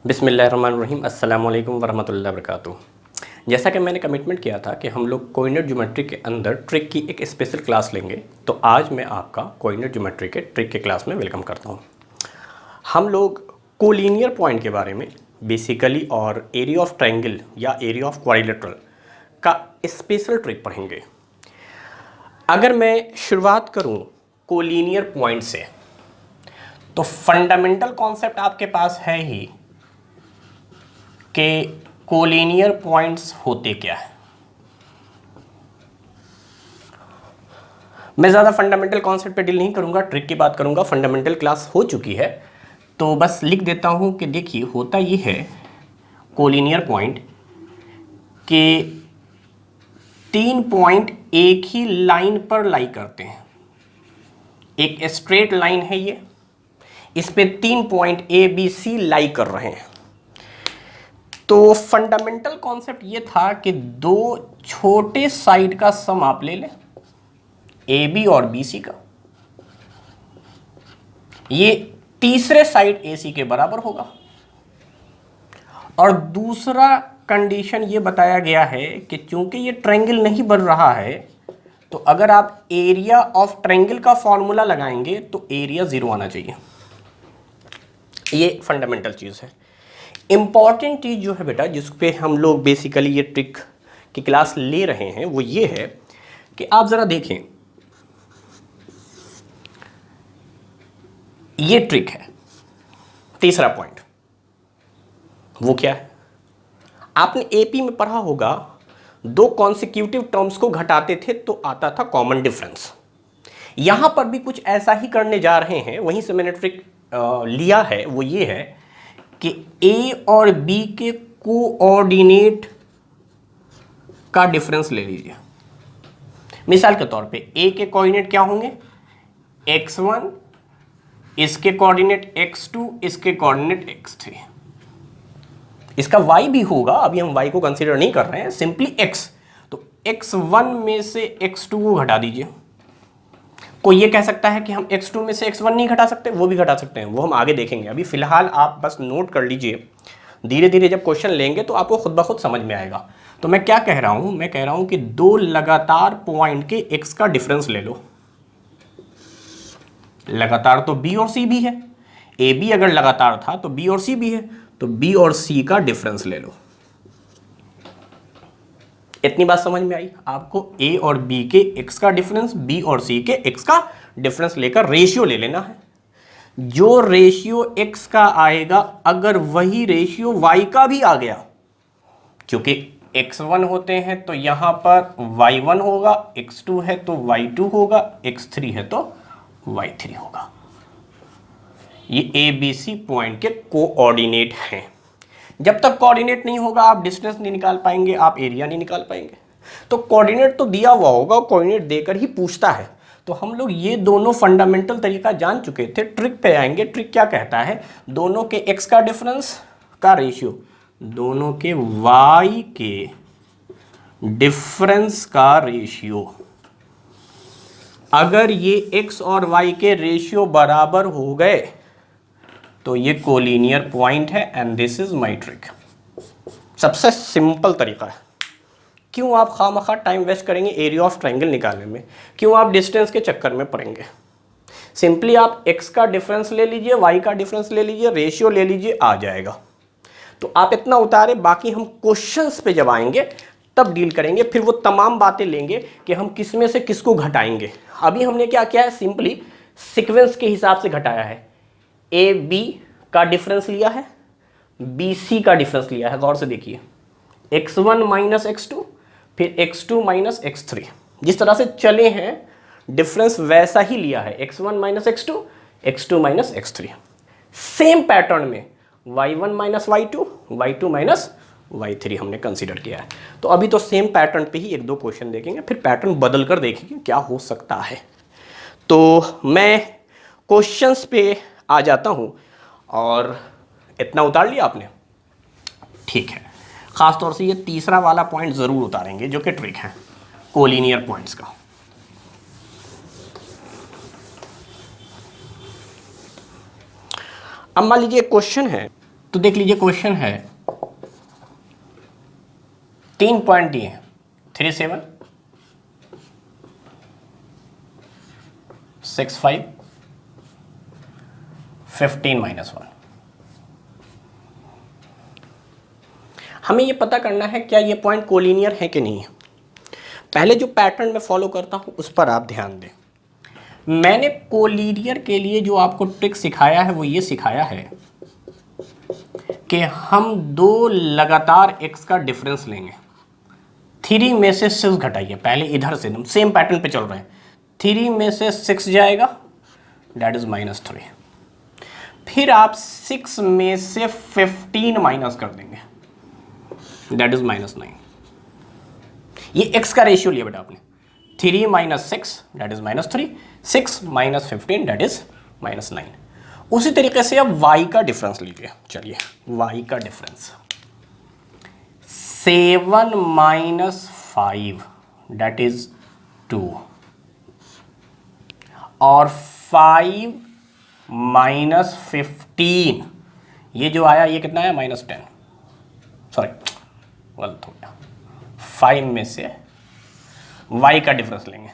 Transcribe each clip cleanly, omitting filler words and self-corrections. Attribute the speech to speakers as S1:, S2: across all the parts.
S1: बिस्मिल्लाहिर्रहमानिर्रहीम अस्सलाम वालेकुम वरहमतुल्लाहि वबरकातुहू। जैसा कि मैंने कमिटमेंट किया था कि हम लोग कोऑर्डिनेट ज्योमेट्री के अंदर ट्रिक की एक स्पेशल क्लास लेंगे, तो आज मैं आपका कोऑर्डिनेट ज्योमेट्री के ट्रिक के क्लास में वेलकम करता हूं। हम लोग कोलिनियर पॉइंट के बारे में बेसिकली और एरिया ऑफ ट्रायंगल या एरिया ऑफ क्वाड्रिलेटरल का स्पेशल ट्रिक पढ़ेंगे। अगर मैं शुरुआत करूं कोलिनियर पॉइंट से, तो फंडामेंटल कॉन्सेप्ट आपके पास है ही कि कोलिनियर पॉइंट्स होते क्या है। मैं ज़्यादा फंडामेंटल कॉन्सेप्ट पे डील नहीं करूंगा, ट्रिक की बात करूंगा। फंडामेंटल क्लास हो चुकी है, तो बस लिख देता हूं कि देखिए होता ये है कोलिनियर पॉइंट के 3 पॉइंट एक ही लाइन पर लाई करते हैं। एक स्ट्रेट लाइन है ये, इस पे 3 पॉइंट ए बी सी लाई कर रहे हैं। तो फंडामेंटल कॉन्सेप्ट ये था कि दो छोटे साइड का सम आप ले लें, ए बी और बी सी का, ये तीसरे साइड ए सी के बराबर होगा। और दूसरा कंडीशन ये बताया गया है कि चूंकि ये ट्रायंगल नहीं बन रहा है, तो अगर आप एरिया ऑफ ट्रायंगल का फॉर्मूला लगाएंगे तो एरिया 0 आना चाहिए। ये फंडामेंटल चीज़ है। इंपॉर्टेंट चीज़ जो है बेटा, जिस पे हम लोग बेसिकली ये ट्रिक की क्लास ले रहे हैं, वो ये है कि आप ज़रा देखें, ये ट्रिक है। तीसरा पॉइंट वो क्या है? आपने एपी में पढ़ा होगा, दो कॉन्सिक्यूटिव टर्म्स को घटाते थे तो आता था कॉमन डिफरेंस। यहां पर भी कुछ ऐसा ही करने जा रहे हैं, वहीं से मैंने ट्रिक लिया है। वो ये है कि ए और बी के कोऑर्डिनेट का डिफरेंस ले लीजिए। मिसाल के तौर पे ए के कोऑर्डिनेट क्या होंगे? x1, इसके कोऑर्डिनेट x2, इसके कोऑर्डिनेट x3। इसका y भी होगा, अभी हम y को कंसीडर नहीं कर रहे हैं, सिंपली x। तो x1 में से x2 को घटा दीजिए। कोई ये कह सकता है कि हम x2 में से x1 नहीं घटा सकते, वो भी घटा सकते हैं, वो हम आगे देखेंगे। अभी फिलहाल आप बस नोट कर लीजिए, धीरे धीरे जब क्वेश्चन लेंगे तो आपको खुद ब खुद समझ में आएगा। तो मैं क्या कह रहा हूं? मैं कह रहा हूं कि दो लगातार पॉइंट के x का डिफरेंस ले लो। लगातार तो b और c भी है, ए बी अगर लगातार था तो b और c भी है, तो b और c का डिफरेंस ले लो। इतनी बात समझ में आई आपको? a और b के x का डिफरेंस, b और c के x का डिफरेंस लेकर रेशियो ले लेना है। जो रेशियो x का आएगा, अगर वही रेशियो y का भी आ गया, क्योंकि x1 होते हैं तो यहां पर y1 होगा, x2 है तो y2 होगा, x3 है तो y3 होगा। ये ए बी सी पॉइंट के कोऑर्डिनेट हैं। जब तक कोऑर्डिनेट नहीं होगा, आप डिस्टेंस नहीं निकाल पाएंगे, आप एरिया नहीं निकाल पाएंगे। तो कोऑर्डिनेट तो दिया हुआ होगा, कोऑर्डिनेट देकर ही पूछता है। तो हम लोग ये दोनों फंडामेंटल तरीका जान चुके थे। ट्रिक पे आएंगे। ट्रिक क्या कहता है? दोनों के x का डिफरेंस का रेशियो, दोनों के y के डिफरेंस का रेशियो। अगर ये x और y के रेशियो बराबर हो गए तो ये कोलिनियर पॉइंट है, and this is my trick. सबसे सिंपल तरीका है। क्यों आप खामखा टाइम वेस्ट करेंगे एरिया ऑफ ट्रायंगल निकालने में? क्यों आप डिस्टेंस के चक्कर में पड़ेंगे? सिंपली आप x का डिफरेंस ले लीजिए, y का डिफरेंस ले लीजिए, रेशियो ले लीजिए, आ जाएगा। तो आप इतना उतारे, बाकी हम क्वेश्चंस पे जब आएंगे तब डील करेंगे। फिर वो तमाम बातें लेंगे कि हम किस में से किसको घटाएंगे। अभी हमने क्या किया है? सिंपली सीक्वेंस के हिसाब से घटाया है। ए बी का डिफरेंस लिया है, बी सी का डिफरेंस लिया है। गौर से देखिए, x1 माइनस x2, फिर x2 माइनस x3। जिस तरह से चले हैं डिफरेंस वैसा ही लिया है, x1 minus x2, x2 minus x3। Same pattern में y1 minus y2, y2 minus y3 हमने कंसीडर किया है। तो अभी तो सेम पैटर्न पे ही एक दो क्वेश्चन देखेंगे, फिर पैटर्न बदल कर देखेंगे क्या हो सकता है। तो मैं क्वेश्चंस पे आ जाता हूं, और इतना उतार लिया आपने? ठीक है। खास तौर से ये तीसरा वाला पॉइंट जरूर उतारेंगे, जो कि ट्रिक है कोलिनियर पॉइंट्स का। अब मान लीजिए क्वेश्चन है, तो देख लीजिए क्वेश्चन है 3 पॉइंट दिए, 3 7 6 5 15 -1। हमें ये पता करना है क्या ये पॉइंट कोलिनियर है कि नहीं है। पहले जो पैटर्न मैं फॉलो करता हूं उस पर आप ध्यान दें। मैंने कोलिनियर के लिए जो आपको ट्रिक सिखाया है वो ये सिखाया है कि हम दो लगातार x का डिफरेंस लेंगे। 3 में से 6 घटाइए, पहले इधर से, हम सेम पैटर्न पे चल रहे हैं। 3 में से 6 जाएगा, दैट इज -3। फिर आप 6 में से 15 माइनस कर देंगे, दैट इज -9। ये x का रेशियो लिया बेटा आपने। 3 - 6 दैट इज -3, 6 - 15 दैट इज -9। उसी तरीके से अब y का डिफरेंस लीजिए। चलिए y का डिफरेंस 7 - 5 दैट इज 2 और 5 - 15 ये जो आया ये कितना आया -10, सॉरी गलत हो गया। 5 में से y का डिफरेंस लेंगे।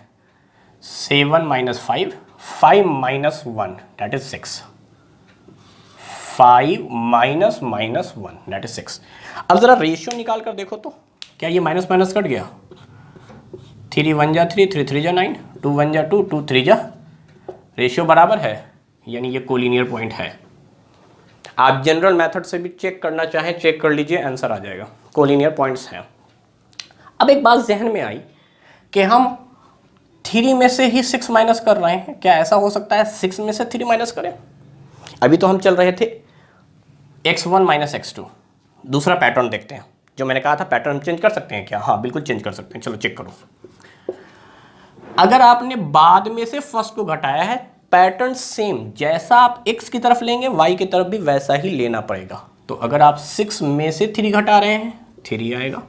S1: 7 - 5, 5 - 1 दैट इज 6, 5 - -1 दैट इज 6। अब जरा रेशियो निकाल कर देखो तो क्या ये माइनस माइनस कट गया। 3 1 जा 3, 3 3 जा 9, 2 1 जा 2, 2 3 जा, रेशियो बराबर है, यानी ये कोलिनियर पॉइंट है। आप जनरल मेथड से भी चेक करना चाहें चेक कर लीजिए, आंसर आ जाएगा, कोलिनियर पॉइंट्स हैं। अब एक बात जहन में आई कि हम 3 में से ही 6 माइनस कर रहे हैं, क्या ऐसा हो सकता है 6 में से 3 माइनस करें? अभी तो हम चल रहे थे x1 - x2। दूसरा पैटर्न देखते हैं, जो मैंने कहा था पैटर्न चेंज कर सकते हैं क्या? हाँ बिल्कुल चेंज कर सकते हैं। चलो चेक करो। अगर आपने बाद में से फर्स्ट को घटाया है, पैटर्न सेम, जैसा आप x की तरफ लेंगे y की तरफ भी वैसा ही लेना पड़ेगा। तो अगर आप 6 में से 3 घटा रहे हैं 3 आएगा।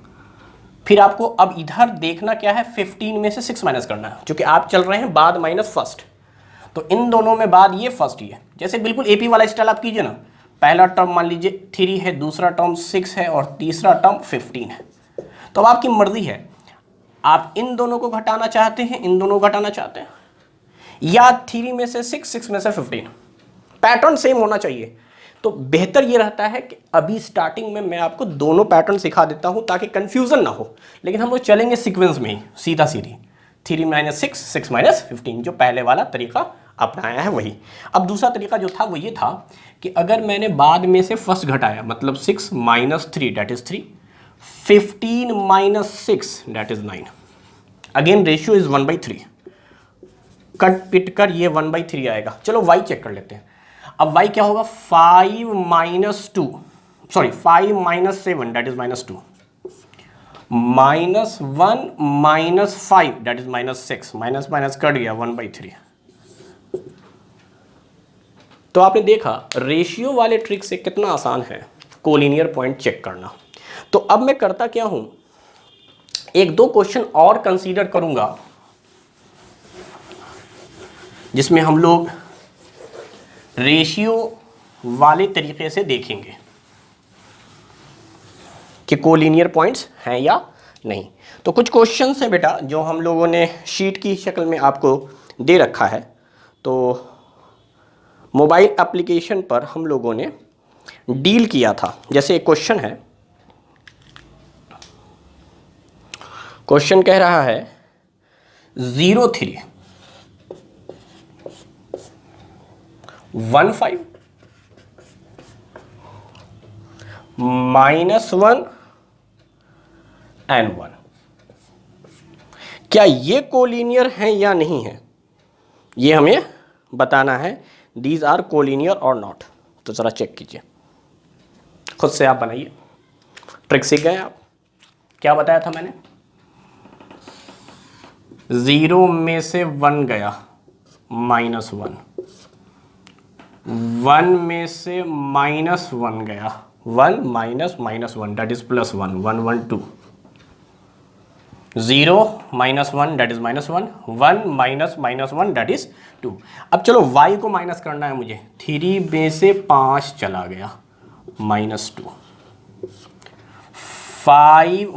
S1: फिर आपको अब इधर देखना क्या है, 15 में से 6 माइनस करना है, क्योंकि आप चल रहे हैं बाद माइनस फर्स्ट। तो इन दोनों में बाद ये फर्स्ट ही है, जैसे बिल्कुल एपी वाला स्टाइल आप कीजिए ना। पहला टर्म मान लीजिए 3 है, दूसरा टर्म 6 है और तीसरा टर्म 15 है। तो अब आपकी मर्जी है, आप इन दोनों को घटाना चाहते हैं, इन दोनों को घटाना चाहते हैं, या 3 में से 6, 6 में से 15। पैटर्न सेम होना चाहिए। तो बेहतर ये रहता है कि अभी स्टार्टिंग में मैं आपको दोनों पैटर्न सिखा देता हूं ताकि कंफ्यूजन ना हो, लेकिन हम लोग चलेंगे सीक्वेंस में ही, सीधा सीधी। 3 - 6, 6 - 15, जो पहले वाला तरीका अपनाया है वही। अब दूसरा तरीका जो था वो ये था कि अगर मैंने बाद में से फर्स्ट घटाया, मतलब 6 - 3 that is 3, 15 - 6 that is 9। Again ratio is 1/3, cut पिट कर ये 1/3 आएगा। चलो y चेक कर लेते हैं। अब y क्या होगा, 5 - 2 sorry 5 - 7 that is -2, -1 - 5 that is -6, minus minus cut गया 1/3। तो आपने देखा रेशियो वाले ट्रिक से कितना आसान है कोलिनियर पॉइंट चेक करना। तो अब मैं करता क्या हूं, एक दो क्वेश्चन और कंसीडर करूंगा जिसमें हम लोग रेशियो वाले तरीके से देखेंगे कि कोलिनियर पॉइंट्स हैं या नहीं। तो कुछ क्वेश्चंस हैं बेटा जो हम लोगों ने शीट की शक्ल में आपको दे रखा है। तो मोबाइल एप्लीकेशन पर हम लोगों ने डील किया था। जैसे एक क्वेश्चन है, क्वेश्चन कह रहा है 03 15 -1 and 1, क्या ये कोलिनियर है या नहीं है, ये हमें बताना है। दीज आर कोलिनियर और नॉट। तो जरा चेक कीजिए, खुद से आप बनाइए। ट्रिक सीख गए आप। क्या बताया था मैंने, 0 में से 1 गया -1, 1 में से -1 गया, 1 - -1 that is +1, 1 1 2, 0 -1 that is -1, 1 -1 that is 2। अब चलो y को माइनस करना है मुझे। 3 में से 5 चला गया, -2, 5 -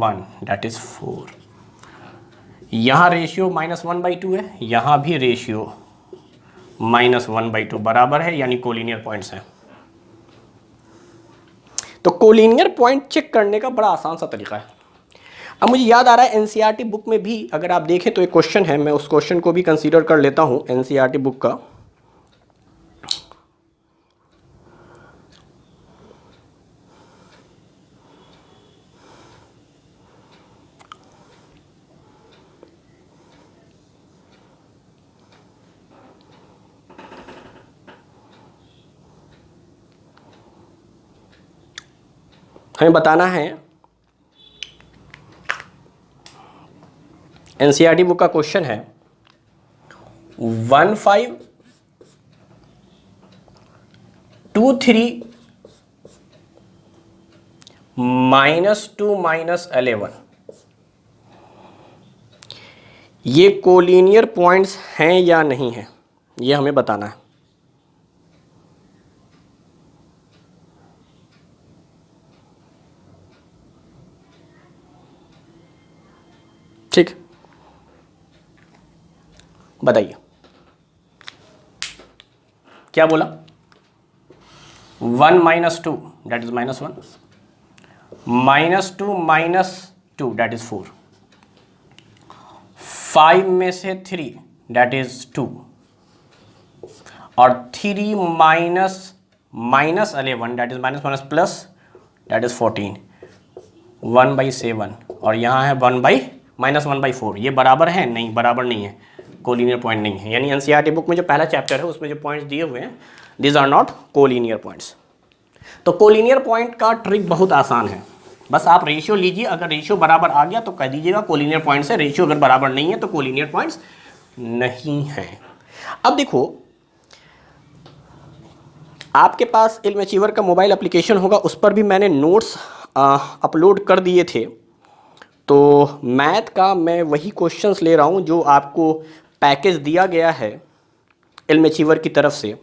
S1: 1 दैट इज 4। यहाँ रेशियो -1/2 है, यहाँ भी रेशियो -1/2 बराबर है, यानी कोलिनियर पॉइंट्स हैं। तो कोलिनियर पॉइंट चेक करने का बड़ा आसान सा तरीका है। अब मुझे याद आ रहा है एनसीईआरटी बुक में भी अगर आप देखें तो एक क्वेश्चन है, मैं उस क्वेश्चन को भी कंसीडर कर लेता हूं एनसीईआरटी बुक का। हमें बताना है एनसीईआरटी बुक का क्वेश्चन है 1523 -2 - 11 ये कोलिनियर पॉइंट्स हैं या नहीं है, ये हमें बताना है। ठीक, बताइए क्या बोला। 1 - 2 दैट इज -1, -2 - 2 दैट इज 4, 5 में से 3 दैट इज 2, और 3 - 11 that is -1 plus that is 14, 1/7, और यहाँ है -1/4। ये बराबर है? नहीं, बराबर नहीं है, कोलिनियर पॉइंट नहीं है। यानी एनसीईआरटी बुक में जो पहला चैप्टर है उसमें जो पॉइंट्स दिए हुए हैं these are not collinear points. तो कोलिनियर पॉइंट का ट्रिक बहुत आसान है, बस आप रेशियो लीजिए, अगर रेशियो बराबर आ गया तो कह दीजिएगा कोलिनियर पॉइंट्स है, रेशियो अगर बराबर नहीं है तो कोलिनियर पॉइंट्स नहीं है। अब देखो, आपके पास इल्म अचीवर का मोबाइल एप्लीकेशन होगा, उस पर भी मैंने नोट्स अपलोड कर दिए थे। तो मैथ का मैं वही क्वेश्चंस ले रहा हूँ जो आपको पैकेज दिया गया है इल्म अचीवर की तरफ से,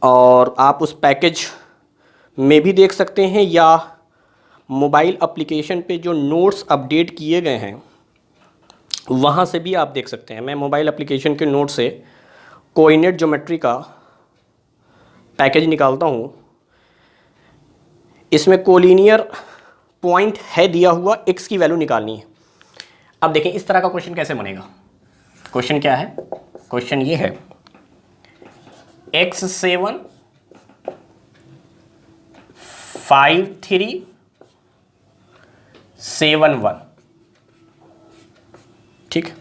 S1: और आप उस पैकेज में भी देख सकते हैं या मोबाइल एप्लीकेशन पे जो नोट्स अपडेट किए गए हैं वहाँ से भी आप देख सकते हैं। मैं मोबाइल एप्लीकेशन के नोट से कोऑर्डिनेट ज्योमेट्री का पैकेज निकालता हूँ, इसमें कोलिनियर पॉइंट है दिया हुआ, x की वैल्यू निकालनी है। अब देखें इस तरह का क्वेश्चन कैसे बनेगा। क्वेश्चन क्या है? क्वेश्चन ये है x7 5 3 7 1, ठीक।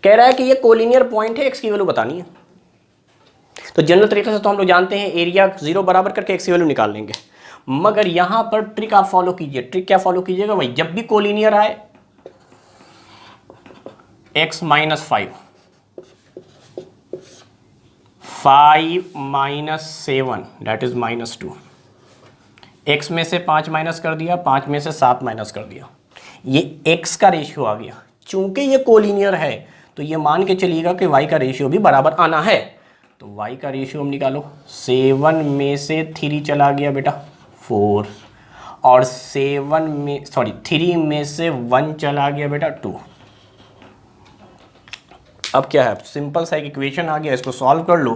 S1: कह रहा है कि ये कोलिनियर पॉइंट है, x की वैल्यू बतानी है। तो जनरल तरीके से तो हम लोग जानते हैं एरिया 0 बराबर करके x की वैल्यू निकाल लेंगे, मगर यहां पर ट्रिक आप फॉलो कीजिए। ट्रिक क्या फॉलो कीजिएगा भाई, जब भी कोलिनियर आए x - 5 5 - 7 दैट इज -2, x में से 5 माइनस कर दिया, 5 में से 7 माइनस कर दिया, ये x का रेशियो आ गया। चूंकि ये कोलिनियर है तो ये मान के चलिएगा कि y का रेशियो भी बराबर आना है। तो y का रेशियो हम निकालो, 7 में से 3 चला गया बेटा 4, और 3 में से 1 चला गया बेटा 2। अब क्या है, सिंपल सा एक इक्वेशन आ गया, इसको सॉल्व कर लो।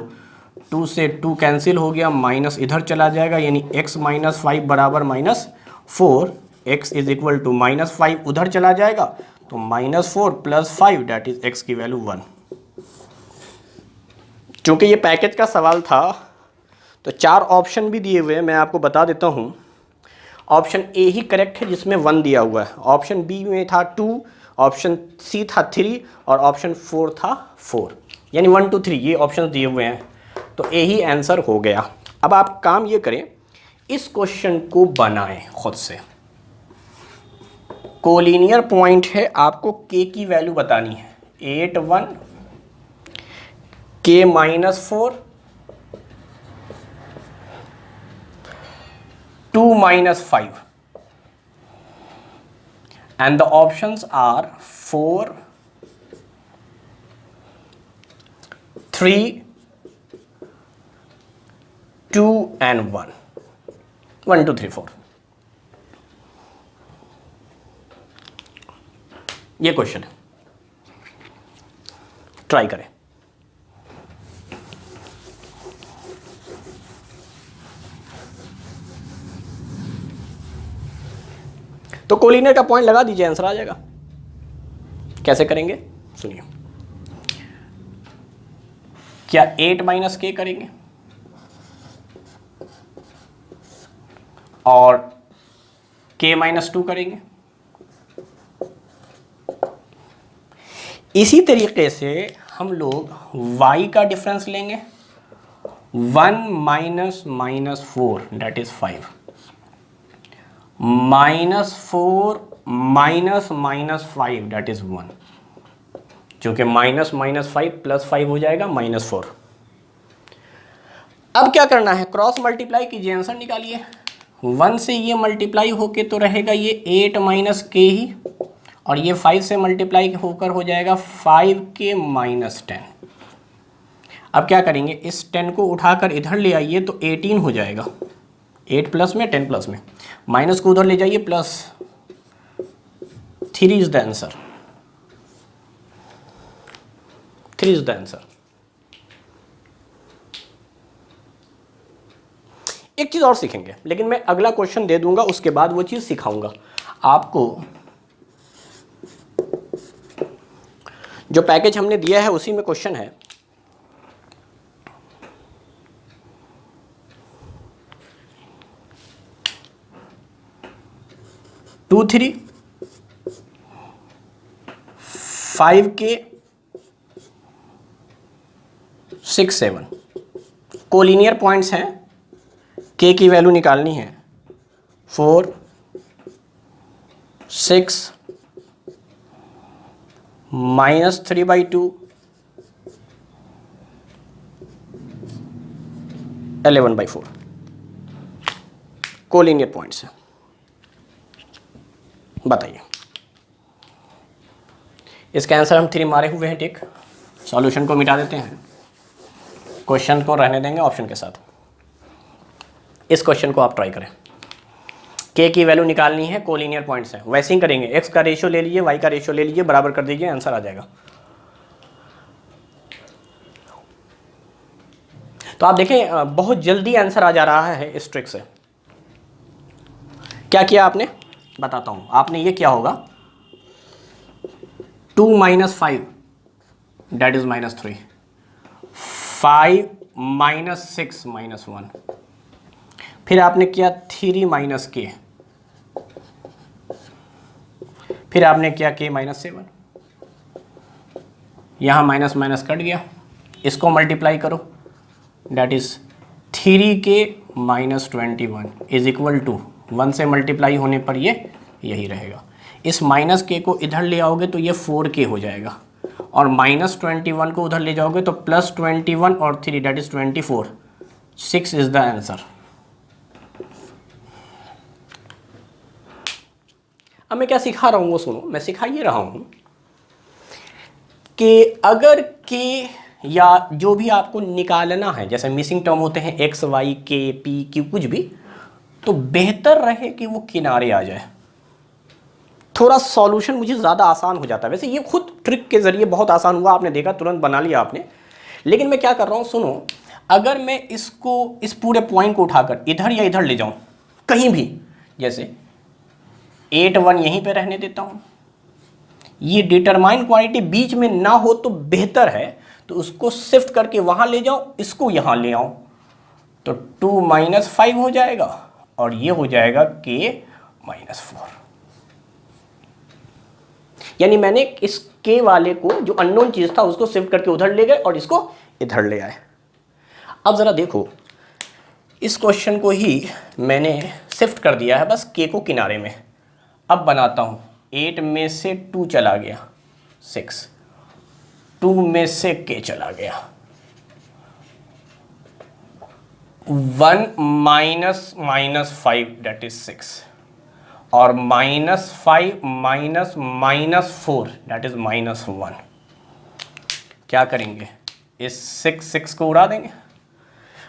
S1: 2 से 2 कैंसिल हो गया, माइनस इधर चला जाएगा, यानी x - 5 बराबर -4, x इज इक्वल टू -5 उधर चला जाएगा तो -4 + 5 डैट इज x की वैल्यू 1। चूंकि ये पैकेज का सवाल था तो 4 ऑप्शन भी दिए हुए हैं, मैं आपको बता देता हूँ। ऑप्शन ए ही करेक्ट है जिसमें 1 दिया हुआ है, ऑप्शन बी में था 2, ऑप्शन सी था 3, और ऑप्शन 4 था 4, यानी 1 2 3 ये ऑप्शन दिए हुए हैं, तो ए ही आंसर हो गया। अब आप काम ये करें, इस क्वेश्चन को बनाएं खुद से। कोलिनियर पॉइंट है, आपको k की वैल्यू बतानी है, 8 1 k - 4 2 - 5 and the options are 4 3 2 and 1, 1 2 3 4, ये क्वेश्चन है, ट्राई करें। तो कोलिनियर का पॉइंट लगा दीजिए, आंसर आ जाएगा। कैसे करेंगे सुनिए, क्या 8 माइनस के करेंगे और k माइनस 2 करेंगे। इसी तरीके से हम लोग y का डिफरेंस लेंगे, 1 minus minus 4 that is 5, minus 4 minus minus 5 that is 1, जो कि माइनस माइनस 5 प्लस 5 हो जाएगा माइनस 4। अब क्या करना है, क्रॉस मल्टीप्लाई कीजिए, आंसर निकालिए। 1 से ये मल्टीप्लाई होके तो रहेगा ये 8 माइनस के ही, और ये 5 से मल्टीप्लाई होकर हो जाएगा 5k माइनस 10। अब क्या करेंगे, इस 10 को उठाकर इधर ले आइए तो 18 हो जाएगा, 8 प्लस में 10 प्लस में, माइनस को उधर ले जाइए plus, 3 is the answer, 3 is the answer. एक चीज और सीखेंगे, लेकिन मैं अगला क्वेश्चन दे दूंगा, उसके बाद वो चीज सिखाऊंगा आपको। जो पैकेज हमने दिया है उसी में क्वेश्चन है, टू 3 5k 6 7 कोलिनियर पॉइंट्स हैं, k की वैल्यू निकालनी है 4 6 माइनस 3/2 11/4 कोलिनियर पॉइंट्स हैं। बताइए, इसका आंसर हम 3 मारे हुए हैं, ठीक। सॉल्यूशन को मिटा देते हैं, क्वेश्चन को रहने देंगे ऑप्शन के साथ। इस क्वेश्चन को आप ट्राई करें, k की वैल्यू निकालनी है, कोलिनियर पॉइंट्स हैं, वैसे ही करेंगे। x का रेशियो ले लीजिए, y का रेशियो ले लीजिए, बराबर कर दीजिए, आंसर आ जाएगा। तो आप देखें बहुत जल्दी आंसर आ जा रहा है इस ट्रिक से। क्या किया आपने, बताता हूं। आपने ये किया होगा 2 minus 5 that is minus 3, 5 minus 6 minus 1, फिर आपने किया 3 माइनस के, फिर आपने किया k माइनस 7, यहाँ माइनस माइनस कट गया, इसको मल्टीप्लाई करो, that is 3k minus 21 is equal to 1 से मल्टीप्लाई होने पर ये यही रहेगा। इस माइनस के को इधर ले आओगे तो ये 4k हो जाएगा, और माइनस 21 को उधर ले जाओगे तो प्लस 21 और 3 that is 24, 6 is the answer. अब मैं क्या सिखा रहा हूँ वो सुनो, मैं सिखा ये रहा हूँ कि अगर k या जो भी आपको निकालना है, जैसे मिसिंग टर्म होते हैं x y k p q कुछ भी, तो बेहतर रहे कि वो किनारे आ जाए, थोड़ा सॉल्यूशन मुझे ज़्यादा आसान हो जाता है। वैसे ये खुद ट्रिक के ज़रिए बहुत आसान हुआ, आपने देखा, तुरंत बना लिया आपने। लेकिन मैं क्या कर रहा हूँ सुनो, अगर मैं इसको, इस पूरे पॉइंट को उठाकर इधर या इधर ले जाऊँ कहीं भी, जैसे 8 1 यहीं पे रहने देता हूँ, ये डिटरमाइन क्वांटिटी बीच में ना हो तो बेहतर है, तो उसको शिफ्ट करके वहाँ ले जाओ, इसको यहाँ ले आओ, तो 2 माइनस 5 हो जाएगा, और ये हो जाएगा k माइनस 4। यानी मैंने इस k वाले को, जो अननोन चीज था, उसको शिफ्ट करके उधर ले गए और इसको इधर ले आए। अब जरा देखो, इस क्वेश्चन को ही मैंने शिफ्ट कर दिया है बस k को किनारे में। अब बनाता हूं, 8 में से 2 चला गया 6, 2 में से k चला गया, 1 माइनस माइनस 5 दैट इज 6, और minus 5 minus minus 4 that is minus 1। क्या करेंगे, इस 6 को उड़ा देंगे।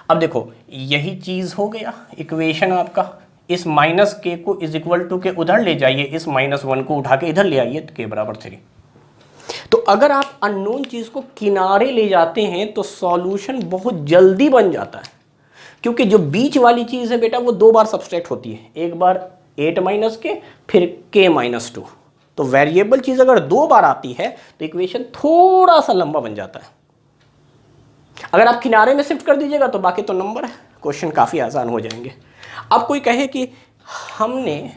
S1: अब देखो यही चीज़ हो गया इक्वेशन आपका, इस माइनस के को इज इक्वल टू के उधर ले जाइए, इस -1 को उठा के इधर ले आइए तो के बराबर 3। तो अगर आप अननोन चीज़ को किनारे ले जाते हैं तो सॉल्यूशन बहुत जल्दी बन जाता है, क्योंकि जो बीच वाली चीज़ है बेटा वो 2 बार सब्सट्रैक्ट होती है, एक बार 8 माइनस के फिर k -2। तो वेरिएबल चीज़ अगर 2 बार आती है तो इक्वेशन थोड़ा सा लंबा बन जाता है। अगर आप किनारे में शिफ्ट कर दीजिएगा तो बाकी तो नंबर है, क्वेश्चन काफ़ी आसान हो जाएंगे। अब कोई कहे कि हमने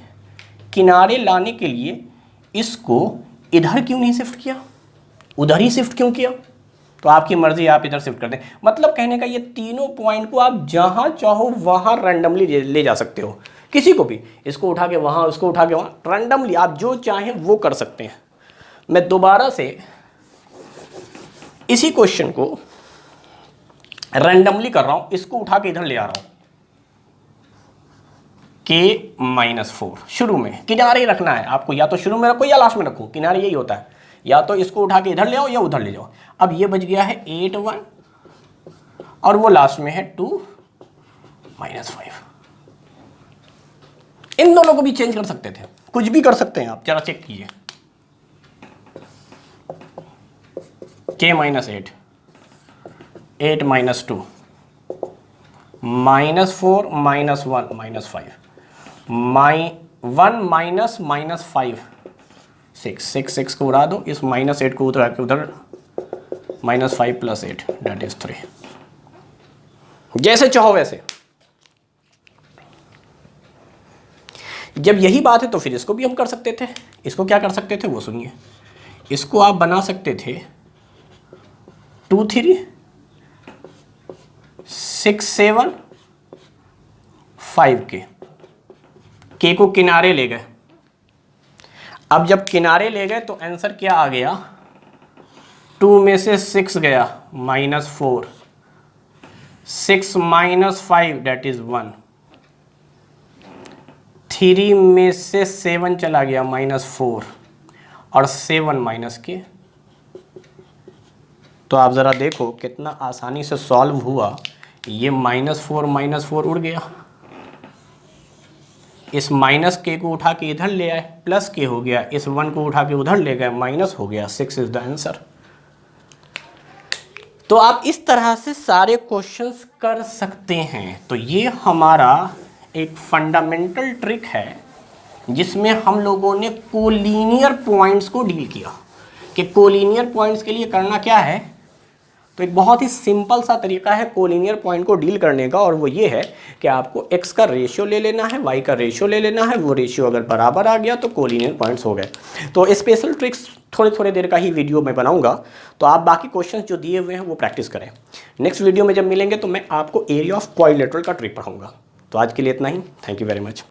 S1: किनारे लाने के लिए इसको इधर क्यों नहीं शिफ्ट किया, उधर ही शिफ्ट क्यों किया, तो आपकी मर्जी, आप इधर शिफ्ट कर दें। मतलब कहने का ये तीनों पॉइंट को आप जहां चाहो वहां रैंडमली ले जा सकते हो, किसी को भी, इसको उठा के वहां, उसको उठा के वहां, रैंडमली आप जो चाहें वो कर सकते हैं। मैं दोबारा से इसी क्वेश्चन को रैंडमली कर रहा हूं, इसको उठा के इधर ले आ रहा हूं, k -4 शुरू में किनारे रखना है आपको, या तो शुरू में रखो या लास्ट में रखो, किनारे यही होता है, या तो इसको उठा के इधर ले आओ या उधर ले जाओ। अब ये बच गया है 8 1 और वो लास्ट में है 2 -5। इन दोनों को भी चेंज कर सकते थे, कुछ भी कर सकते हैं आप, जरा चेक कीजिए। k -8 8 -2 -4 -1 -5 1 -5 6 को उड़ा दो, इस -8 को उधर आके उधर -5 + 8 दैट इज 3। जैसे चाहो वैसे। जब यही बात है तो फिर इसको भी हम कर सकते थे। इसको क्या कर सकते थे वो सुनिए। इसको आप बना सकते थे 2 3 6 7 5 के को किनारे ले गए। अब जब किनारे ले गए तो आंसर क्या आ गया, 2 में से 6 गया -4, 6 - 5 दैट इज 1, 3 में से 7 चला गया -4 और 7 - के। तो आप ज़रा देखो कितना आसानी से सॉल्व हुआ। ये -4 उड़ गया, इस -k को उठा के इधर ले आए, +k हो गया, इस 1 को उठा के उधर ले गए, माइनस हो गया, 6 इज द आंसर। तो आप इस तरह से सारे क्वेश्चंस कर सकते हैं। तो ये हमारा एक फंडामेंटल ट्रिक है जिसमें हम लोगों ने कोलिनियर पॉइंट्स को डील किया कि कोलिनियर पॉइंट्स के लिए करना क्या है। तो एक बहुत ही सिंपल सा तरीका है कोलिनियर पॉइंट को डील करने का, और वो ये है कि आपको x का रेशियो ले लेना है, y का रेशियो ले लेना है, वो रेशियो अगर बराबर आ गया तो कोलिनियर पॉइंट्स हो गए। तो स्पेशल ट्रिक्स थोड़े देर का ही वीडियो में बनाऊंगा, तो आप बाकी क्वेश्चंस जो दिए हुए हैं वो प्रैक्टिस करें। नेक्स्ट वीडियो में जब मिलेंगे तो मैं आपको एरिया ऑफ क्वाड्रिलेटरल का ट्रिक पढ़ाऊंगा। तो आज के लिए इतना ही, थैंक यू वेरी मच।